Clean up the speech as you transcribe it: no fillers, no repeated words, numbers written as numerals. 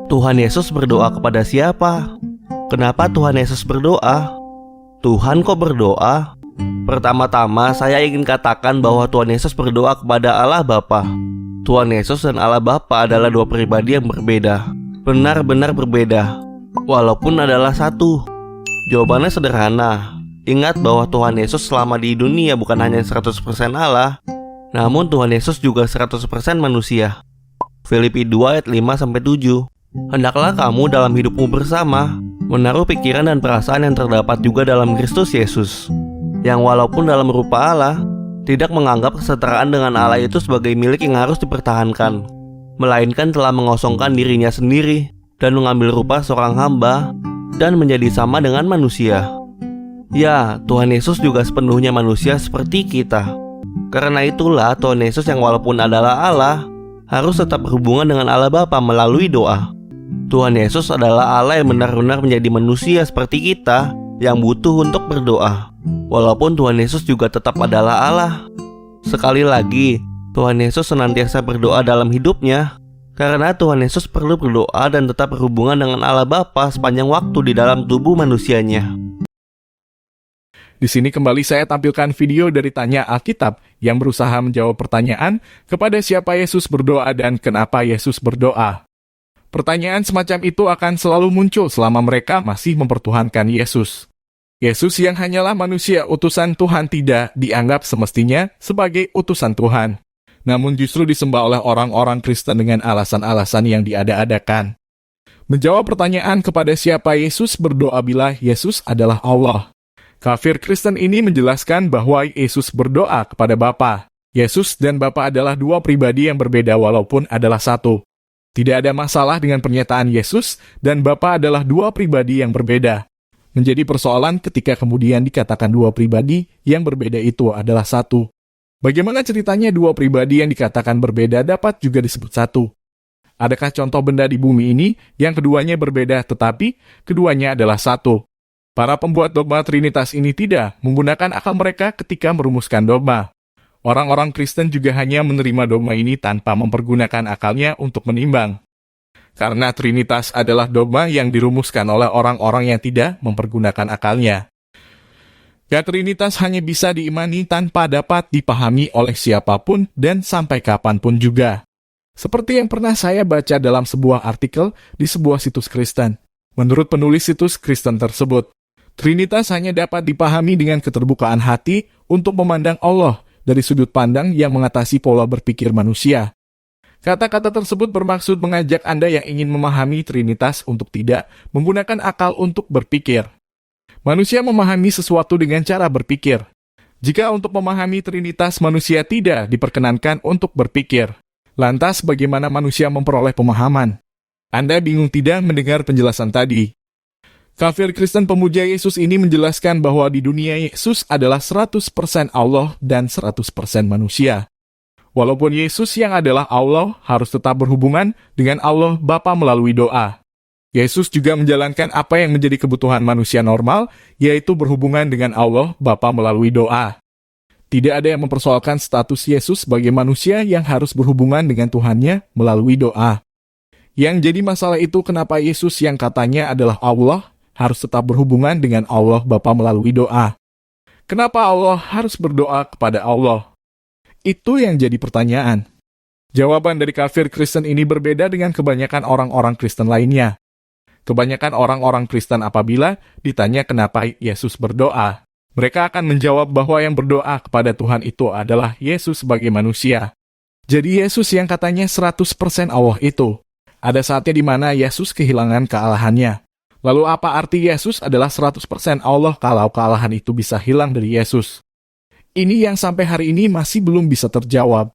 Tuhan Yesus berdoa kepada siapa? Kenapa Tuhan Yesus berdoa? Tuhan kok berdoa? Pertama-tama saya ingin katakan bahwa Tuhan Yesus berdoa kepada Allah Bapa. Tuhan Yesus dan Allah Bapa adalah dua pribadi yang berbeda. Benar-benar berbeda, walaupun adalah satu. Jawabannya sederhana. Ingat bahwa Tuhan Yesus selama di dunia bukan hanya 100% Allah, namun Tuhan Yesus juga 100% manusia. Filipi 2 ayat 5-7. Hendaklah kamu dalam hidupmu bersama menaruh pikiran dan perasaan yang terdapat juga dalam Kristus Yesus, yang walaupun dalam rupa Allah, tidak menganggap kesetaraan dengan Allah itu sebagai milik yang harus dipertahankan, melainkan telah mengosongkan dirinya sendiri dan mengambil rupa seorang hamba dan menjadi sama dengan manusia. Ya, Tuhan Yesus juga sepenuhnya manusia seperti kita. Karena itulah Tuhan Yesus yang walaupun adalah Allah, harus tetap berhubungan dengan Allah Bapa melalui doa. Tuhan Yesus adalah Allah yang benar-benar menjadi manusia seperti kita yang butuh untuk berdoa. Walaupun Tuhan Yesus juga tetap adalah Allah. Sekali lagi, Tuhan Yesus senantiasa berdoa dalam hidupnya, karena Tuhan Yesus perlu berdoa dan tetap berhubungan dengan Allah Bapa sepanjang waktu di dalam tubuh manusianya. Di sini kembali saya tampilkan video dari Tanya Alkitab yang berusaha menjawab pertanyaan kepada siapa Yesus berdoa dan kenapa Yesus berdoa. Pertanyaan semacam itu akan selalu muncul selama mereka masih mempertuhankan Yesus. Yesus yang hanyalah manusia utusan Tuhan tidak dianggap semestinya sebagai utusan Tuhan, namun justru disembah oleh orang-orang Kristen dengan alasan-alasan yang diada-adakan. Menjawab pertanyaan kepada siapa Yesus berdoa bila Yesus adalah Allah. Kafir Kristen ini menjelaskan bahwa Yesus berdoa kepada Bapa. Yesus dan Bapa adalah dua pribadi yang berbeda walaupun adalah satu. Tidak ada masalah dengan pernyataan Yesus dan Bapa adalah dua pribadi yang berbeda. Menjadi persoalan ketika kemudian dikatakan dua pribadi yang berbeda itu adalah satu. Bagaimana ceritanya dua pribadi yang dikatakan berbeda dapat juga disebut satu? Adakah contoh benda di bumi ini yang keduanya berbeda tetapi keduanya adalah satu? Para pembuat dogma Trinitas ini tidak menggunakan akal mereka ketika merumuskan dogma. Orang-orang Kristen juga hanya menerima dogma ini tanpa mempergunakan akalnya untuk menimbang. Karena Trinitas adalah dogma yang dirumuskan oleh orang-orang yang tidak mempergunakan akalnya. Trinitas hanya bisa diimani tanpa dapat dipahami oleh siapapun dan sampai kapanpun juga. Seperti yang pernah saya baca dalam sebuah artikel di sebuah situs Kristen. Menurut penulis situs Kristen tersebut, Trinitas hanya dapat dipahami dengan keterbukaan hati untuk memandang Allah dari sudut pandang yang mengatasi pola berpikir manusia. Kata-kata tersebut bermaksud mengajak Anda yang ingin memahami Trinitas untuk tidak menggunakan akal untuk berpikir. Manusia memahami sesuatu dengan cara berpikir. Jika untuk memahami Trinitas manusia tidak diperkenankan untuk berpikir, lantas bagaimana manusia memperoleh pemahaman? Anda bingung tidak mendengar penjelasan tadi? Kafir Kristen pemuja Yesus ini menjelaskan bahwa di dunia Yesus adalah 100% Allah dan 100% manusia. Walaupun Yesus yang adalah Allah harus tetap berhubungan dengan Allah Bapa melalui doa. Yesus juga menjalankan apa yang menjadi kebutuhan manusia normal, yaitu berhubungan dengan Allah Bapa melalui doa. Tidak ada yang mempersoalkan status Yesus sebagai manusia yang harus berhubungan dengan Tuhannya melalui doa. Yang jadi masalah itu kenapa Yesus yang katanya adalah Allah harus tetap berhubungan dengan Allah Bapa melalui doa. Kenapa Allah harus berdoa kepada Allah? Itu yang jadi pertanyaan. Jawaban dari kafir Kristen ini berbeda dengan kebanyakan orang-orang Kristen lainnya. Kebanyakan orang-orang Kristen apabila ditanya kenapa Yesus berdoa, mereka akan menjawab bahwa yang berdoa kepada Tuhan itu adalah Yesus sebagai manusia. Jadi Yesus yang katanya 100% Allah itu, ada saatnya di mana Yesus kehilangan kealahannya. Lalu apa arti Yesus adalah 100% Allah kalau kealahan itu bisa hilang dari Yesus? Ini yang sampai hari ini masih belum bisa terjawab.